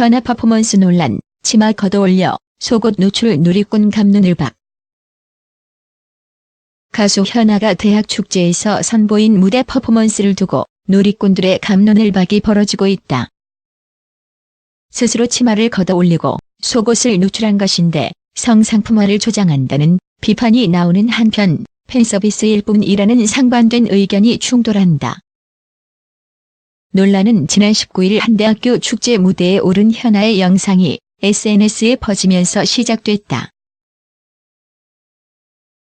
현아 퍼포먼스 논란, 치마 걷어올려 속옷 노출 누리꾼 감눈을 박. 가수 현아가 대학 축제에서 선보인 무대 퍼포먼스를 두고 누리꾼들의 감론을박이 벌어지고 있다. 스스로 치마를 걷어올리고 속옷을 노출한 것인데 성상품화를 조장한다는 비판이 나오는 한편 팬서비스일 뿐이라는 상반된 의견이 충돌한다. 논란은 지난 19일 한 대학교 축제 무대에 오른 현아의 영상이 SNS에 퍼지면서 시작됐다.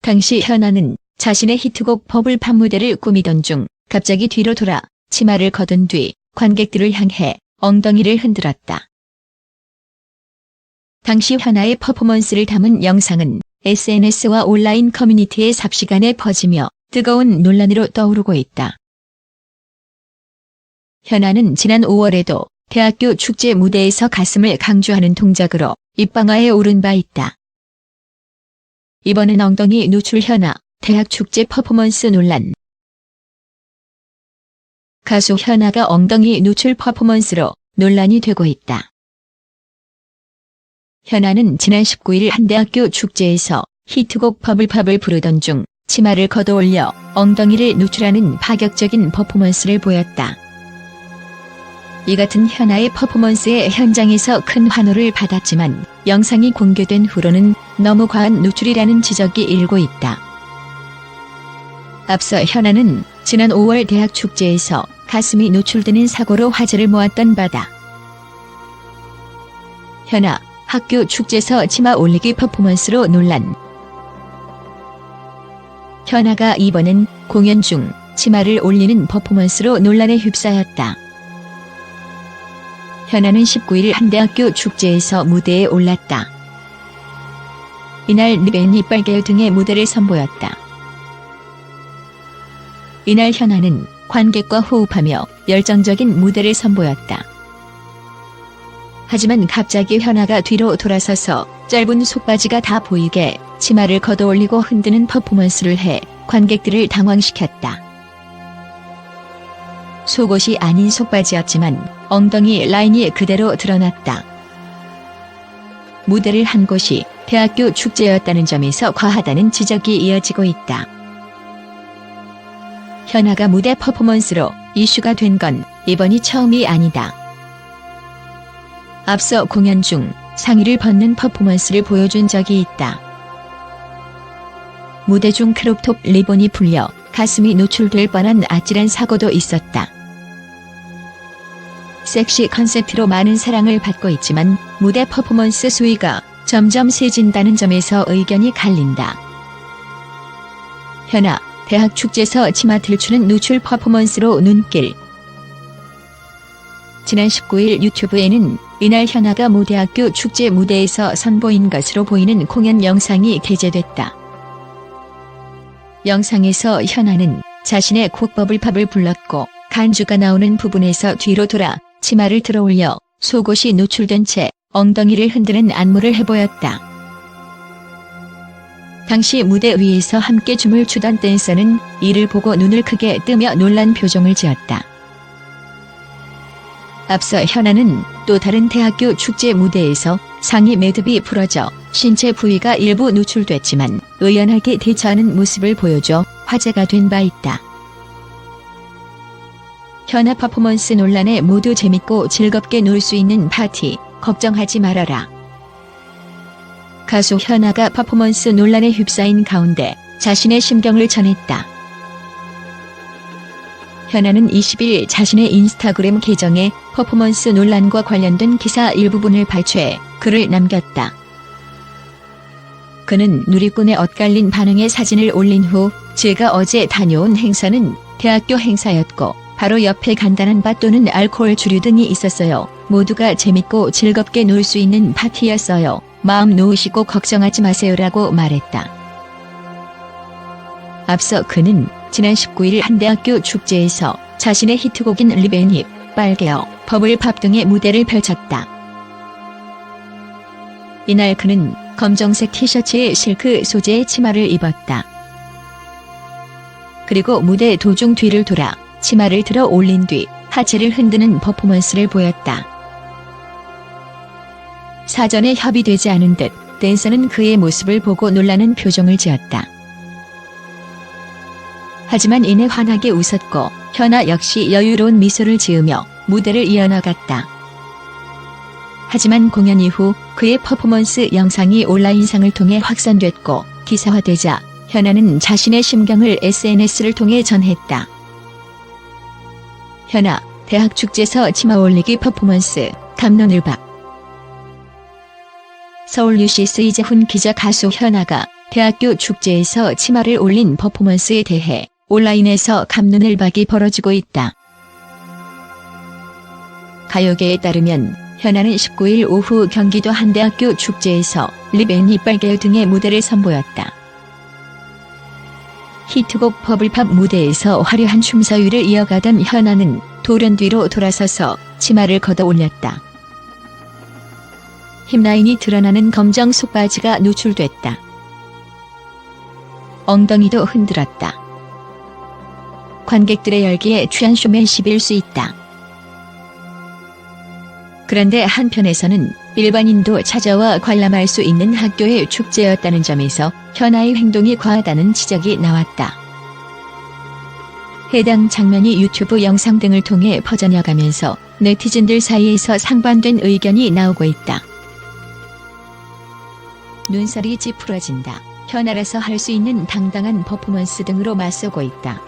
당시 현아는 자신의 히트곡 버블팝 무대를 꾸미던 중 갑자기 뒤로 돌아 치마를 걷은 뒤 관객들을 향해 엉덩이를 흔들었다. 당시 현아의 퍼포먼스를 담은 영상은 SNS와 온라인 커뮤니티에 삽시간에 퍼지며 뜨거운 논란으로 떠오르고 있다. 현아는 지난 5월에도 대학교 축제 무대에서 가슴을 강조하는 동작으로 입방아에 오른 바 있다. 이번엔 엉덩이 노출 현아, 대학 축제 퍼포먼스 논란. 가수 현아가 엉덩이 노출 퍼포먼스로 논란이 되고 있다. 현아는 지난 19일 한 대학교 축제에서 히트곡 버블팝을 부르던 중 치마를 걷어올려 엉덩이를 노출하는 파격적인 퍼포먼스를 보였다. 이 같은 현아의 퍼포먼스에 현장에서 큰 환호를 받았지만 영상이 공개된 후로는 너무 과한 노출이라는 지적이 일고 있다. 앞서 현아는 지난 5월 대학 축제에서 가슴이 노출되는 사고로 화제를 모았던 바다. 현아, 학교 축제에서 치마 올리기 퍼포먼스로 논란. 현아가 이번엔 공연 중 치마를 올리는 퍼포먼스로 논란에 휩싸였다. 현아는 19일 한 대학교 축제에서 무대에 올랐다. 이날 리벤이 빨개 등의 무대를 선보였다. 이날 현아는 관객과 호흡하며 열정적인 무대를 선보였다. 하지만 갑자기 현아가 뒤로 돌아서서 짧은 속바지가 다 보이게 치마를 걷어올리고 흔드는 퍼포먼스를 해 관객들을 당황시켰다. 속옷이 아닌 속바지였지만 엉덩이 라인이 그대로 드러났다. 무대를 한 곳이 대학교 축제였다는 점에서 과하다는 지적이 이어지고 있다. 현아가 무대 퍼포먼스로 이슈가 된 건 이번이 처음이 아니다. 앞서 공연 중 상의를 벗는 퍼포먼스를 보여준 적이 있다. 무대 중 크롭톱 리본이 풀려 가슴이 노출될 뻔한 아찔한 사고도 있었다. 섹시 컨셉트로 많은 사랑을 받고 있지만 무대 퍼포먼스 수위가 점점 세진다는 점에서 의견이 갈린다. 현아, 대학 축제에서 치마 들추는 노출 퍼포먼스로 눈길. 지난 19일 유튜브에는 이날 현아가 모 대학교 축제 무대에서 선보인 것으로 보이는 공연 영상이 게재됐다. 영상에서 현아는 자신의 곡 버블팝을 불렀고 간주가 나오는 부분에서 뒤로 돌아 치마를 들어올려 속옷이 노출된 채 엉덩이를 흔드는 안무를 해보였다. 당시 무대 위에서 함께 춤을 추던 댄서는 이를 보고 눈을 크게 뜨며 놀란 표정을 지었다. 앞서 현아는 또 다른 대학교 축제 무대에서 상의 매듭이 풀어져 신체 부위가 일부 노출됐지만 의연하게 대처하는 모습을 보여줘 화제가 된 바 있다. 현아 퍼포먼스 논란에 모두 재밌고 즐겁게 놀 수 있는 파티, 걱정하지 말아라. 가수 현아가 퍼포먼스 논란에 휩싸인 가운데 자신의 심경을 전했다. 현아는 20일 자신의 인스타그램 계정에 퍼포먼스 논란과 관련된 기사 일부분을 발췌해 글을 남겼다. 그는 누리꾼의 엇갈린 반응의 사진을 올린 후 제가 어제 다녀온 행사는 대학교 행사였고 바로 옆에 간단한 바 또는 알코올 주류 등이 있었어요. 모두가 재밌고 즐겁게 놀 수 있는 파티였어요. 마음 놓으시고 걱정하지 마세요라고 말했다. 앞서 그는 지난 19일 한 대학교 축제에서 자신의 히트곡인 리벤힙, 빨개요, 버블팝 등의 무대를 펼쳤다. 이날 그는 검정색 티셔츠에 실크 소재의 치마를 입었다. 그리고 무대 도중 뒤를 돌아 치마를 들어 올린 뒤 하체를 흔드는 퍼포먼스를 보였다. 사전에 협의되지 않은 듯 댄서는 그의 모습을 보고 놀라는 표정을 지었다. 하지만 이내 환하게 웃었고 현아 역시 여유로운 미소를 지으며 무대를 이어나갔다. 하지만 공연 이후 그의 퍼포먼스 영상이 온라인상을 통해 확산됐고 기사화되자 현아는 자신의 심경을 SNS를 통해 전했다. 현아, 대학 축제에서 치마 올리기 퍼포먼스, 감론을박. 서울 UCS 이재훈 기자. 가수 현아가 대학교 축제에서 치마를 올린 퍼포먼스에 대해 온라인에서 감론을박이 벌어지고 있다. 가요계에 따르면 현아는 19일 오후 경기도 한 대학교 축제에서 립 앤 이빨개요 등의 무대를 선보였다. 히트곡 버블팝 무대에서 화려한 춤사위를 이어가던 현아는 돌연 뒤로 돌아서서 치마를 걷어 올렸다. 힙라인이 드러나는 검정 속바지가 노출됐다. 엉덩이도 흔들었다. 관객들의 열기에 취한 쇼맨십일 수 있다. 그런데 한편에서는 일반인도 찾아와 관람할 수 있는 학교의 축제였다는 점에서 현아의 행동이 과하다는 지적이 나왔다. 해당 장면이 유튜브 영상 등을 통해 퍼져나가면서 네티즌들 사이에서 상반된 의견이 나오고 있다. 눈살이 찌푸러진다. 현아라서 할 수 있는 당당한 퍼포먼스 등으로 맞서고 있다.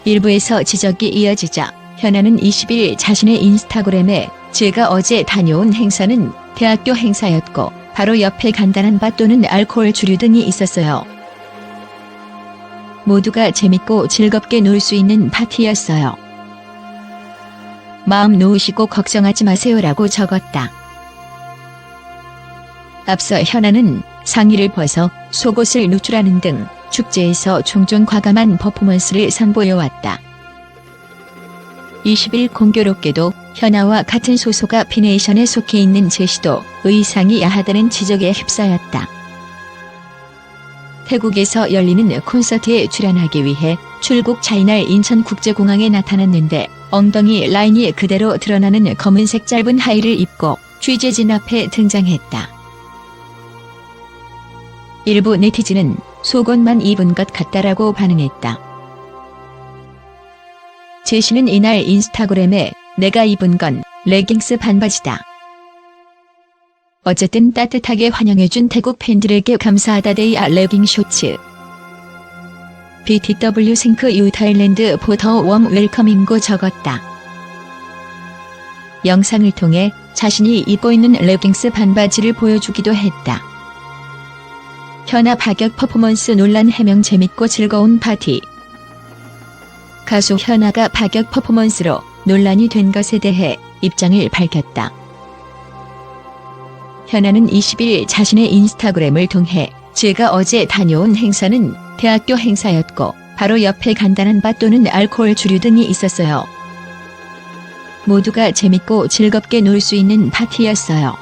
일부에서 지적이 이어지자 현아는 20일 자신의 인스타그램에 제가 어제 다녀온 행사는 대학교 행사였고 바로 옆에 간단한 바 또는 알코올 주류 등이 있었어요. 모두가 재밌고 즐겁게 놀 수 있는 파티였어요. 마음 놓으시고 걱정하지 마세요라고 적었다. 앞서 현아는 상의를 벗어 속옷을 노출하는 등 축제에서 종종 과감한 퍼포먼스를 선보여왔다. 20일 공교롭게도 현아와 같은 소속가 피네이션에 속해 있는 제시도 의상이 야하다는 지적에 휩싸였다. 태국에서 열리는 콘서트에 출연하기 위해 출국 차이날 인천국제공항에 나타났는데 엉덩이 라인이 그대로 드러나는 검은색 짧은 하의를 입고 취재진 앞에 등장했다. 일부 네티즌은 속옷만 입은 것 같다라고 반응했다. 제시는 이날 인스타그램에 내가 입은 건 레깅스 반바지다. 어쨌든 따뜻하게 환영해준 태국 팬들에게 감사하다. 데이아 레깅 쇼츠. BTW 생크 유 타일랜드 포터 웜 웰커밍고 적었다. 영상을 통해 자신이 입고 있는 레깅스 반바지를 보여주기도 했다. 현아 파격 퍼포먼스 논란 해명. 재밌고 즐거운 파티. 가수 현아가 파격 퍼포먼스로 논란이 된 것에 대해 입장을 밝혔다. 현아는 20일 자신의 인스타그램을 통해 제가 어제 다녀온 행사는 대학교 행사였고 바로 옆에 간단한 바 또는 알코올 주류 등이 있었어요. 모두가 재밌고 즐겁게 놀 수 있는 파티였어요.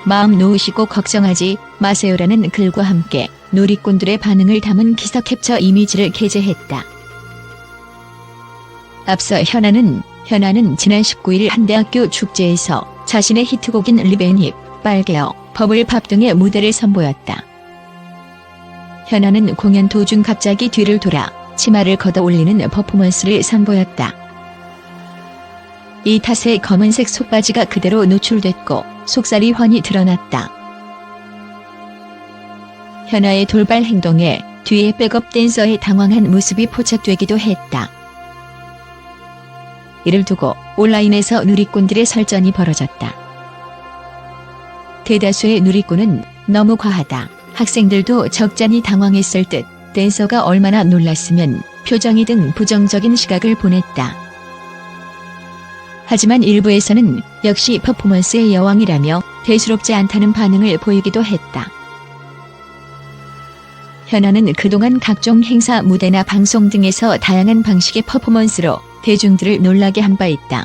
마음 놓으시고 걱정하지 마세요라는 글과 함께 놀이꾼들의 반응을 담은 기사 캡처 이미지를 게재했다. 앞서 현아는 지난 19일 한 대학교 축제에서 자신의 히트곡인 립 앤 이빨개요, 버블팝 등의 무대를 선보였다. 현아는 공연 도중 갑자기 뒤를 돌아 치마를 걷어 올리는 퍼포먼스를 선보였다. 이 탓에 검은색 속바지가 그대로 노출됐고 속살이 훤히 드러났다. 현아의 돌발 행동에 뒤에 백업 댄서의 당황한 모습이 포착되기도 했다. 이를 두고 온라인에서 누리꾼들의 설전이 벌어졌다. 대다수의 누리꾼은 너무 과하다. 학생들도 적잖이 당황했을 듯 댄서가 얼마나 놀랐으면 표정이 등 부정적인 시각을 보냈다. 하지만 일부에서는 역시 퍼포먼스의 여왕이라며 대수롭지 않다는 반응을 보이기도 했다. 현아는 그동안 각종 행사 무대나 방송 등에서 다양한 방식의 퍼포먼스로 대중들을 놀라게 한 바 있다.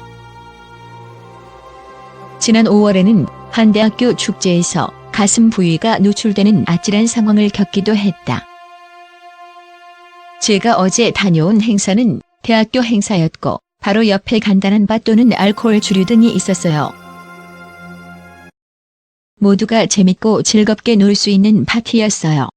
지난 5월에는 한 대학교 축제에서 가슴 부위가 노출되는 아찔한 상황을 겪기도 했다. 제가 어제 다녀온 행사는 대학교 행사였고 바로 옆에 간단한 바 또는 알코올 주류 등이 있었어요. 모두가 재밌고 즐겁게 놀 수 있는 파티였어요.